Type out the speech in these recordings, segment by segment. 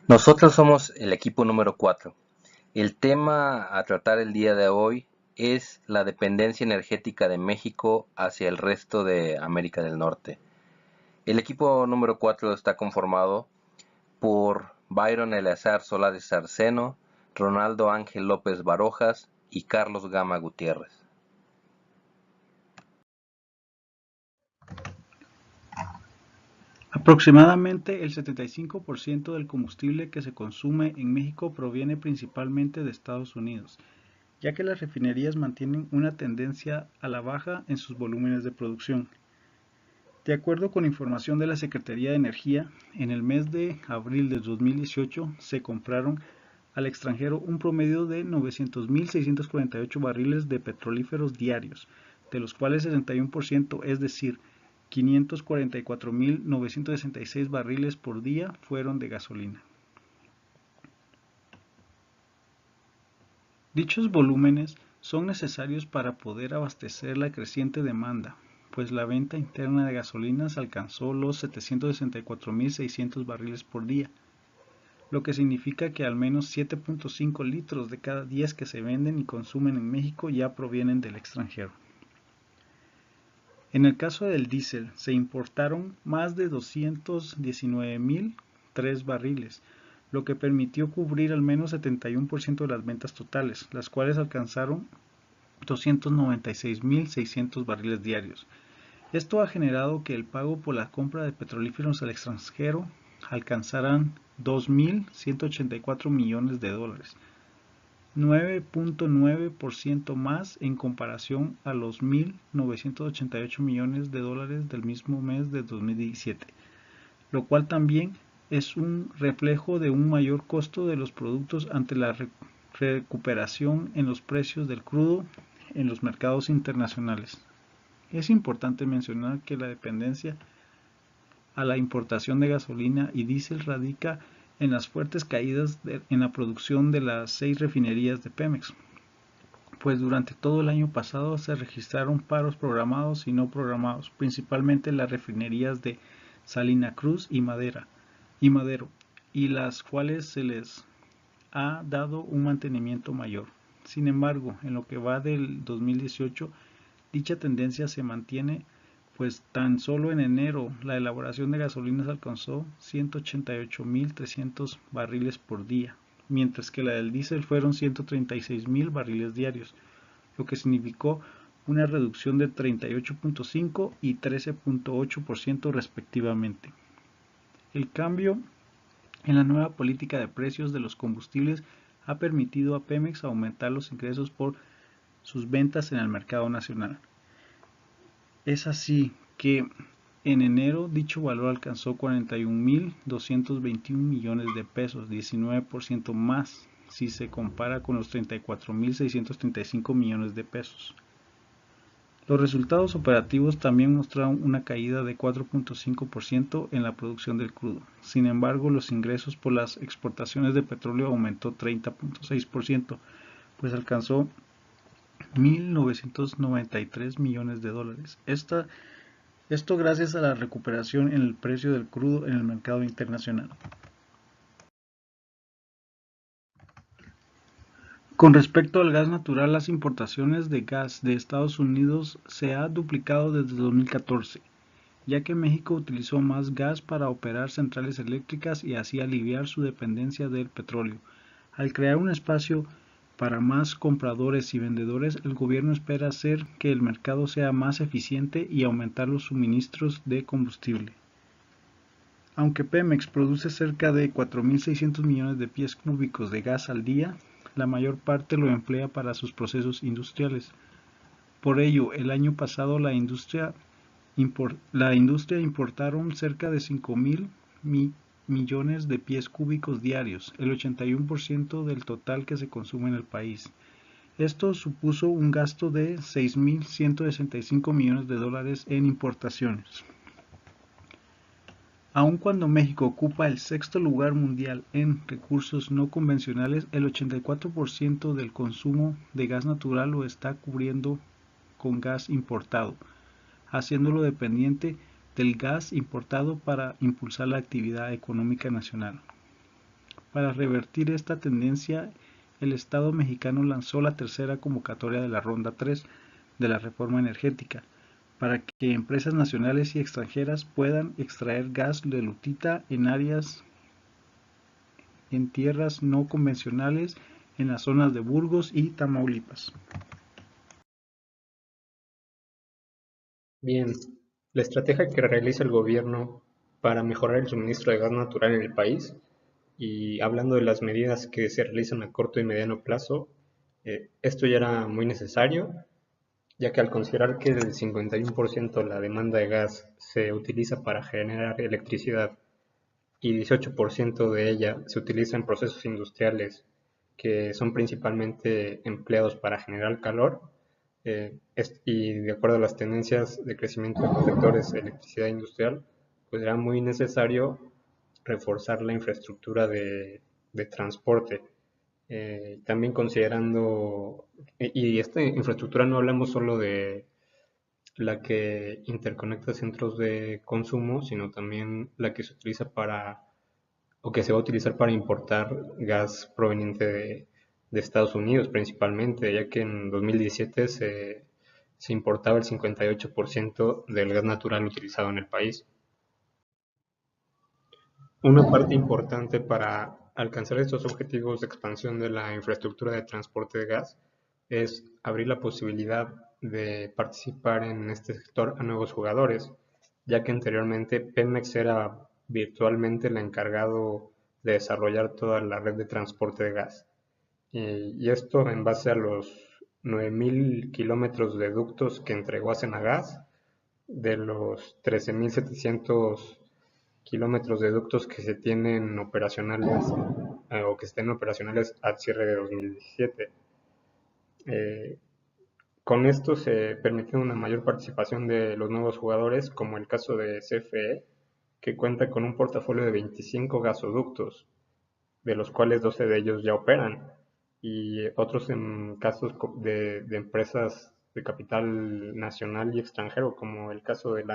Nosotros somos el equipo número 4. El tema a tratar el día de hoy es la dependencia energética de México hacia el resto de América del Norte. El equipo número 4 está conformado por Byron Eleazar Solares Sarceno, Ronaldo Ángel López Barojas y Carlos Gama Gutiérrez. Aproximadamente el 75% del combustible que se consume en México proviene principalmente de Estados Unidos, ya que las refinerías mantienen una tendencia a la baja en sus volúmenes de producción. De acuerdo con información de la Secretaría de Energía, en el mes de abril de 2018 se compraron al extranjero un promedio de 900.648 barriles de petrolíferos diarios, de los cuales 61%, es decir, 544.966 barriles por día, fueron de gasolina. Dichos volúmenes son necesarios para poder abastecer la creciente demanda, pues la venta interna de gasolinas alcanzó los 764.600 barriles por día, lo que significa que al menos 7.5 litros de cada 10 que se venden y consumen en México ya provienen del extranjero. En el caso del diésel, se importaron más de 219.003 barriles, lo que permitió cubrir al menos 71% de las ventas totales, las cuales alcanzaron 296.600 barriles diarios. Esto ha generado que el pago por la compra de petrolíferos al extranjero alcanzaran 2.184 millones de dólares, 9.9% más en comparación a los 1.988 millones de dólares del mismo mes de 2017, lo cual también es un reflejo de un mayor costo de los productos ante la recuperación en los precios del crudo en los mercados internacionales. Es importante mencionar que la dependencia a la importación de gasolina y diésel radica en las fuertes caídas en la producción de las 6 refinerías de Pemex, pues durante todo el año pasado se registraron paros programados y no programados, principalmente en las refinerías de Salina Cruz y Madero, y las cuales se les ha dado un mantenimiento mayor. Sin embargo, en lo que va del 2018, dicha tendencia se mantiene, pues tan solo en enero la elaboración de gasolinas alcanzó 188.300 barriles por día, mientras que la del diésel fueron 136.000 barriles diarios, lo que significó una reducción de 38.5 y 13.8% respectivamente. El cambio en la nueva política de precios de los combustibles ha permitido a Pemex aumentar los ingresos por sus ventas en el mercado nacional. Es así que en enero dicho valor alcanzó 41.221 millones de pesos, 19% más si se compara con los 34.635 millones de pesos. Los resultados operativos también mostraron una caída de 4.5% en la producción del crudo. Sin embargo, los ingresos por las exportaciones de petróleo aumentó 30.6%, pues alcanzó 1.993 millones de dólares. Esto gracias a la recuperación en el precio del crudo en el mercado internacional. Con respecto al gas natural, las importaciones de gas de Estados Unidos se ha duplicado desde 2014, ya que México utilizó más gas para operar centrales eléctricas y así aliviar su dependencia del petróleo. Al crear un espacio para más compradores y vendedores, el gobierno espera hacer que el mercado sea más eficiente y aumentar los suministros de combustible. Aunque Pemex produce cerca de 4.600 millones de pies cúbicos de gas al día, la mayor parte lo emplea para sus procesos industriales. Por ello, el año pasado la industria importaron cerca de 5.000 millones de pies cúbicos diarios, el 81% del total que se consume en el país. Esto supuso un gasto de 6.165 millones de dólares en importaciones. Aun cuando México ocupa el sexto lugar mundial en recursos no convencionales, el 84% del consumo de gas natural lo está cubriendo con gas importado, haciéndolo dependiente del gas importado para impulsar la actividad económica nacional. Para revertir esta tendencia, el Estado mexicano lanzó la tercera convocatoria de la Ronda 3 de la reforma energética, para que empresas nacionales y extranjeras puedan extraer gas de lutita en tierras no convencionales en las zonas de Burgos y Tamaulipas. Bien, la estrategia que realiza el gobierno para mejorar el suministro de gas natural en el país, y hablando de las medidas que se realizan a corto y mediano plazo, esto ya era muy necesario, ya que al considerar que el 51% de la demanda de gas se utiliza para generar electricidad y 18% de ella se utiliza en procesos industriales que son principalmente empleados para generar calor, y de acuerdo a las tendencias de crecimiento de los sectores de electricidad industrial, pues era muy necesario reforzar la infraestructura de transporte. También considerando, y esta infraestructura no hablamos solo de la que interconecta centros de consumo, sino también la que se utiliza para, o que se va a utilizar para importar gas proveniente de Estados Unidos principalmente, ya que en 2017 se importaba el 58% del gas natural utilizado en el país. Una parte importante para alcanzar estos objetivos de expansión de la infraestructura de transporte de gas es abrir la posibilidad de participar en este sector a nuevos jugadores, ya que anteriormente Pemex era virtualmente el encargado de desarrollar toda la red de transporte de gas. Y esto en base a los 9.000 kilómetros de ductos que entregó a Senagas, de los 13.700 kilómetros de ductos que se tienen operacionales, o que estén operacionales al cierre de 2017. Eh, con esto se permitió una mayor participación de los nuevos jugadores, como el caso de CFE, que cuenta con un portafolio de 25 gasoductos, de los cuales 12 de ellos ya operan, y otros en casos de empresas de capital nacional y extranjero, como el caso del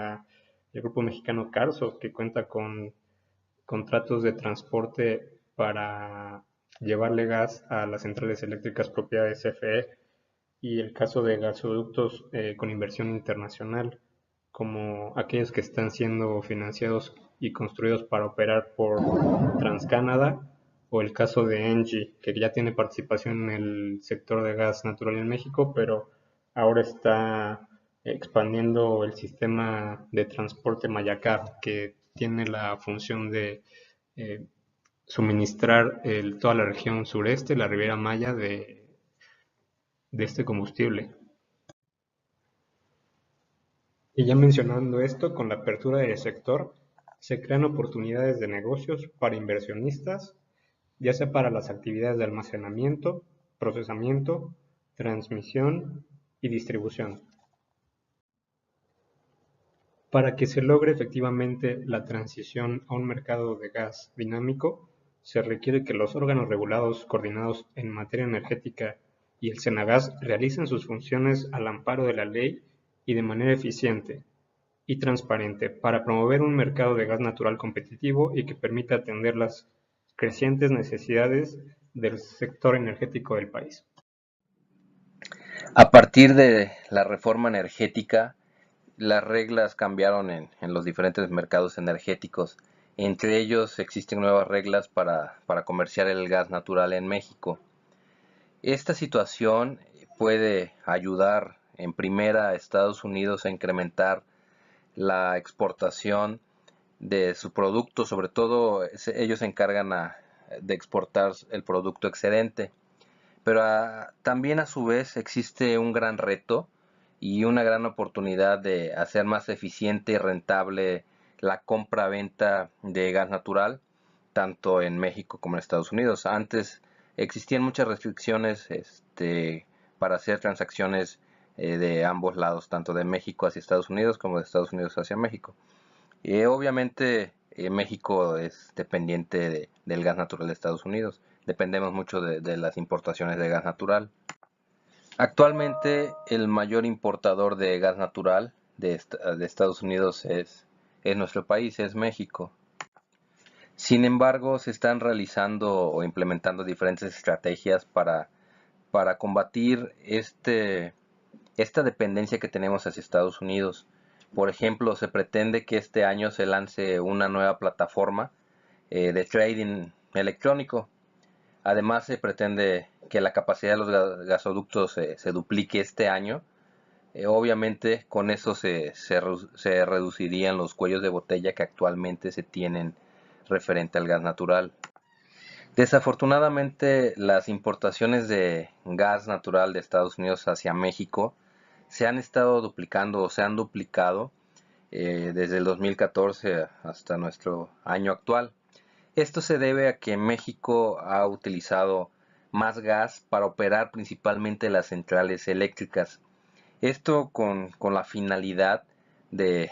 grupo mexicano Carso, que cuenta con contratos de transporte para llevarle gas a las centrales eléctricas propiedad de CFE, y el caso de gasoductos con inversión internacional, como aquellos que están siendo financiados y construidos para operar por TransCanada, o el caso de Engie, que ya tiene participación en el sector de gas natural en México, pero ahora está expandiendo el sistema de transporte Mayacar, que tiene la función de eh, suministrar toda la región sureste, la Riviera Maya, de este combustible. Y ya mencionando esto, con la apertura del sector, se crean oportunidades de negocios para inversionistas, ya sea para las actividades de almacenamiento, procesamiento, transmisión y distribución. Para que se logre efectivamente la transición a un mercado de gas dinámico, se requiere que los órganos regulados coordinados en materia energética y el Senagas realicen sus funciones al amparo de la ley y de manera eficiente y transparente para promover un mercado de gas natural competitivo y que permita atender las crecientes necesidades del sector energético del país. A partir de la reforma energética, las reglas cambiaron en los diferentes mercados energéticos. Entre ellos existen nuevas reglas para comerciar el gas natural en México. Esta situación puede ayudar en primera a Estados Unidos a incrementar la exportación de su producto, sobre todo ellos se encargan de exportar el producto excedente. Pero también a su vez existe un gran reto y una gran oportunidad de hacer más eficiente y rentable la compra-venta de gas natural, tanto en México como en Estados Unidos. Antes existían muchas restricciones para hacer transacciones de ambos lados, tanto de México hacia Estados Unidos como de Estados Unidos hacia México. Obviamente México es dependiente del gas natural de Estados Unidos. Dependemos mucho de las importaciones de gas natural. Actualmente el mayor importador de gas natural de Estados Unidos es nuestro país, es México. Sin embargo, se están realizando o implementando diferentes estrategias para combatir esta dependencia que tenemos hacia Estados Unidos. Por ejemplo, se pretende que este año se lance una nueva plataforma de trading electrónico. Además, se pretende que la capacidad de los gasoductos se duplique este año. Obviamente, con eso se reducirían los cuellos de botella que actualmente se tienen referente al gas natural. Desafortunadamente, las importaciones de gas natural de Estados Unidos hacia México se han estado duplicando o se han duplicado desde el 2014 hasta nuestro año actual. Esto se debe a que México ha utilizado más gas para operar principalmente las centrales eléctricas. Esto con la finalidad de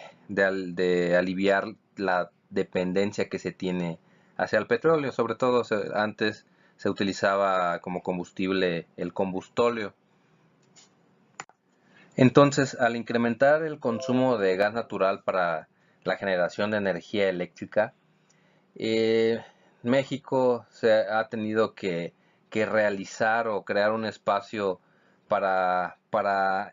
aliviar la dependencia que se tiene hacia el petróleo. Sobre todo antes se utilizaba como combustible el combustóleo. Entonces, al incrementar el consumo de gas natural para la generación de energía eléctrica, eh, México se ha tenido que realizar o crear un espacio para, para,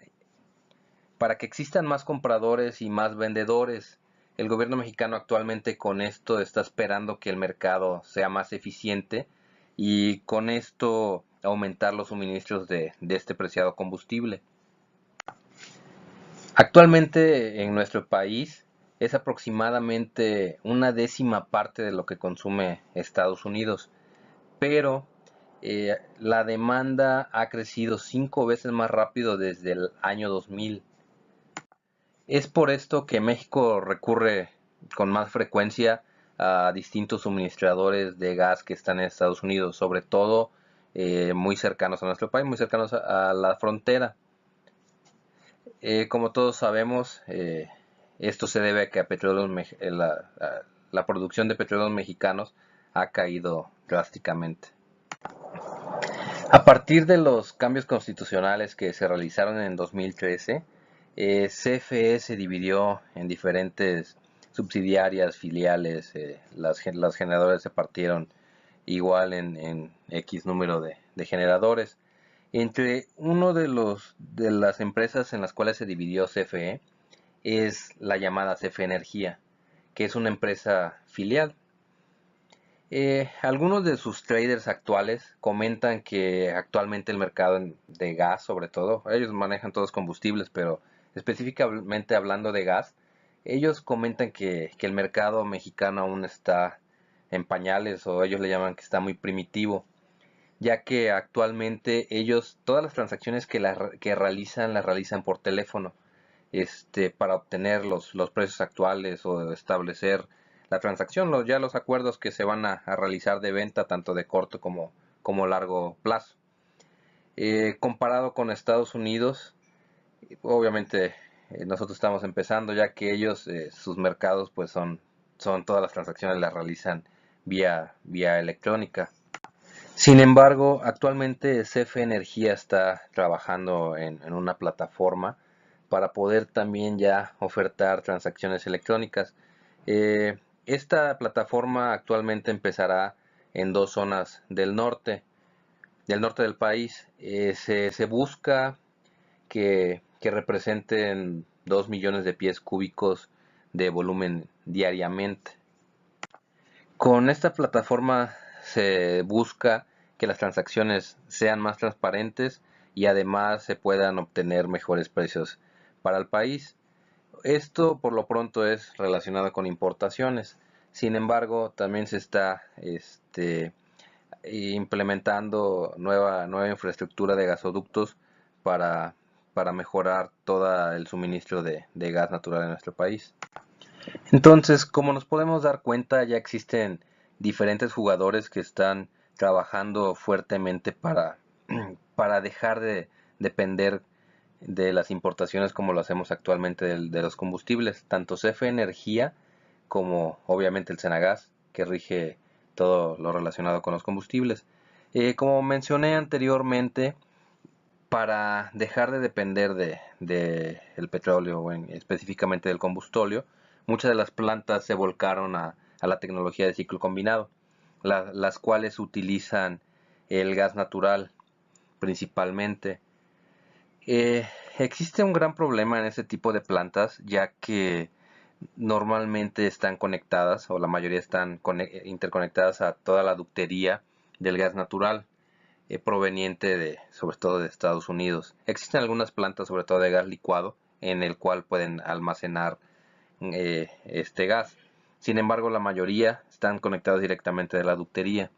para que existan más compradores y más vendedores. El gobierno mexicano actualmente con esto está esperando que el mercado sea más eficiente y con esto aumentar los suministros de este preciado combustible. Actualmente en nuestro país es aproximadamente una décima parte de lo que consume Estados Unidos, pero la demanda ha crecido 5 veces más rápido desde el año 2000. Es por esto que México recurre con más frecuencia a distintos suministradores de gas que están en Estados Unidos, sobre todo muy cercanos a nuestro país, muy cercanos a la frontera. Como todos sabemos, esto se debe a que la producción de petróleos mexicanos ha caído drásticamente. A partir de los cambios constitucionales que se realizaron en 2013, CFE se dividió en diferentes subsidiarias, filiales, las generadoras se partieron igual en X número de generadores. Entre uno de las empresas en las cuales se dividió CFE es la llamada CFE Energía, que es una empresa filial. Algunos de sus traders actuales comentan que actualmente el mercado de gas, sobre todo, ellos manejan todos combustibles, pero específicamente hablando de gas, ellos comentan que el mercado mexicano aún está en pañales o ellos le llaman que está muy primitivo, ya que actualmente ellos todas las transacciones que realizan las realizan por teléfono, para obtener los precios actuales o establecer la transacción, ya los acuerdos que se van a realizar de venta tanto de corto como largo plazo. Comparado con Estados Unidos, obviamente nosotros estamos empezando, ya que ellos sus mercados pues son todas las transacciones las realizan vía electrónica. Sin embargo, actualmente CFE Energía está trabajando en una plataforma para poder también ya ofertar transacciones electrónicas. Esta plataforma actualmente empezará en dos zonas del norte del país. Se busca que representen 2 millones de pies cúbicos de volumen diariamente. Con esta plataforma se busca que las transacciones sean más transparentes y además se puedan obtener mejores precios para el país. Esto por lo pronto es relacionado con importaciones. Sin embargo, también se está implementando nueva infraestructura de gasoductos para, para mejorar todo el suministro de gas natural en nuestro país. Entonces, como nos podemos dar cuenta, ya existen diferentes jugadores que están trabajando fuertemente para dejar de depender de las importaciones como lo hacemos actualmente de los combustibles, tanto CFE Energía como obviamente el Senagas, que rige todo lo relacionado con los combustibles. Como mencioné anteriormente, para dejar de depender de el petróleo o específicamente del combustóleo, muchas de las plantas se volcaron a a la tecnología de ciclo combinado, las cuales utilizan el gas natural principalmente. Existe un gran problema en este tipo de plantas, ya que normalmente están conectadas, o la mayoría están interconectadas a toda la ductería del gas natural, proveniente sobre todo de Estados Unidos. Existen algunas plantas, sobre todo de gas licuado, en el cual pueden almacenar este gas. Sin embargo, la mayoría están conectados directamente de la ductería.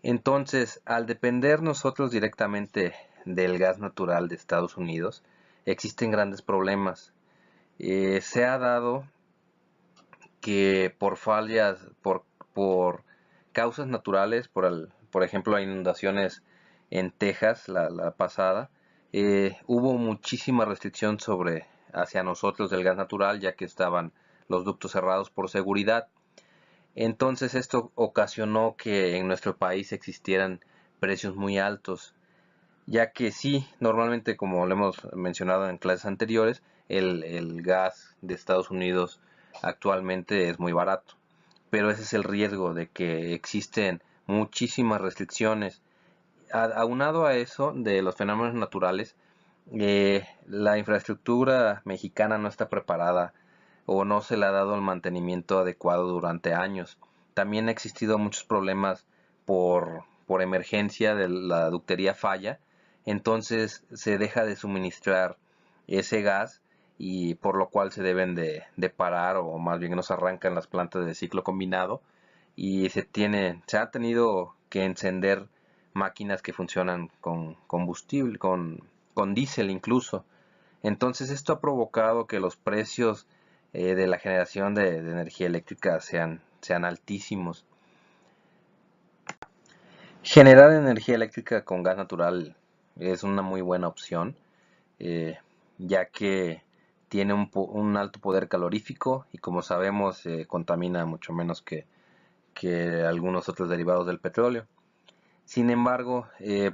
Entonces, al depender nosotros directamente del gas natural de Estados Unidos, existen grandes problemas. Se ha dado que por fallas, por causas naturales, por ejemplo, inundaciones en Texas la pasada, hubo muchísima restricción hacia nosotros del gas natural, ya que estaban los ductos cerrados por seguridad. Entonces esto ocasionó que en nuestro país existieran precios muy altos, ya que sí, normalmente, como lo hemos mencionado en clases anteriores, el gas de Estados Unidos actualmente es muy barato, pero ese es el riesgo de que existen muchísimas restricciones. Aunado a eso de los fenómenos naturales, la infraestructura mexicana no está preparada o no se le ha dado el mantenimiento adecuado durante años. También ha existido muchos problemas por emergencia de la ductería falla, entonces se deja de suministrar ese gas y por lo cual se deben de parar, o más bien nos arrancan las plantas de ciclo combinado y se ha tenido que encender máquinas que funcionan con combustible, con diésel incluso. Entonces esto ha provocado que los precios de la generación de energía eléctrica sean altísimos. Generar energía eléctrica con gas natural es una muy buena opción, eh, ya que tiene un alto poder calorífico y, como sabemos, contamina mucho menos que algunos otros derivados del petróleo. Sin embargo,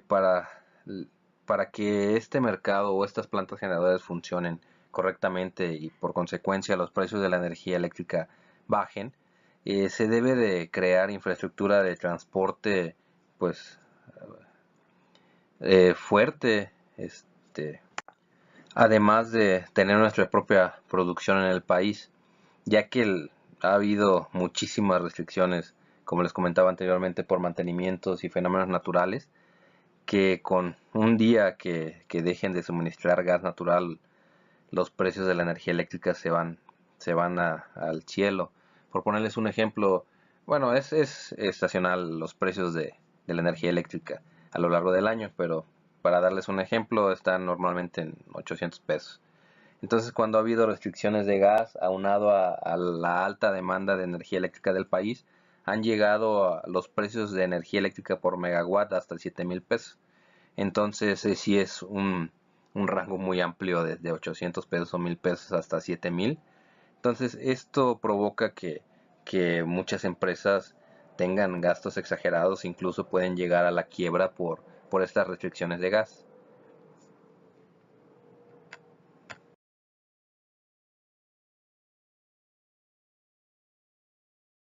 para que este mercado o estas plantas generadoras funcionen correctamente y por consecuencia los precios de la energía eléctrica bajen, se debe de crear infraestructura de transporte pues fuerte, además de tener nuestra propia producción en el país, ya que ha habido muchísimas restricciones, como les comentaba anteriormente, por mantenimientos y fenómenos naturales, que con un día que dejen de suministrar gas natural, los precios de la energía eléctrica se van al cielo. Por ponerles un ejemplo, bueno, es estacional los precios de la energía eléctrica a lo largo del año, pero para darles un ejemplo, están normalmente en 800 pesos. Entonces, cuando ha habido restricciones de gas, aunado a la alta demanda de energía eléctrica del país, han llegado a los precios de energía eléctrica por megawatt hasta 7,000 pesos. Entonces, sí es un rango muy amplio, desde 800 pesos o 1,000 pesos hasta 7,000. Entonces, esto provoca que muchas empresas tengan gastos exagerados, incluso pueden llegar a la quiebra por estas restricciones de gas.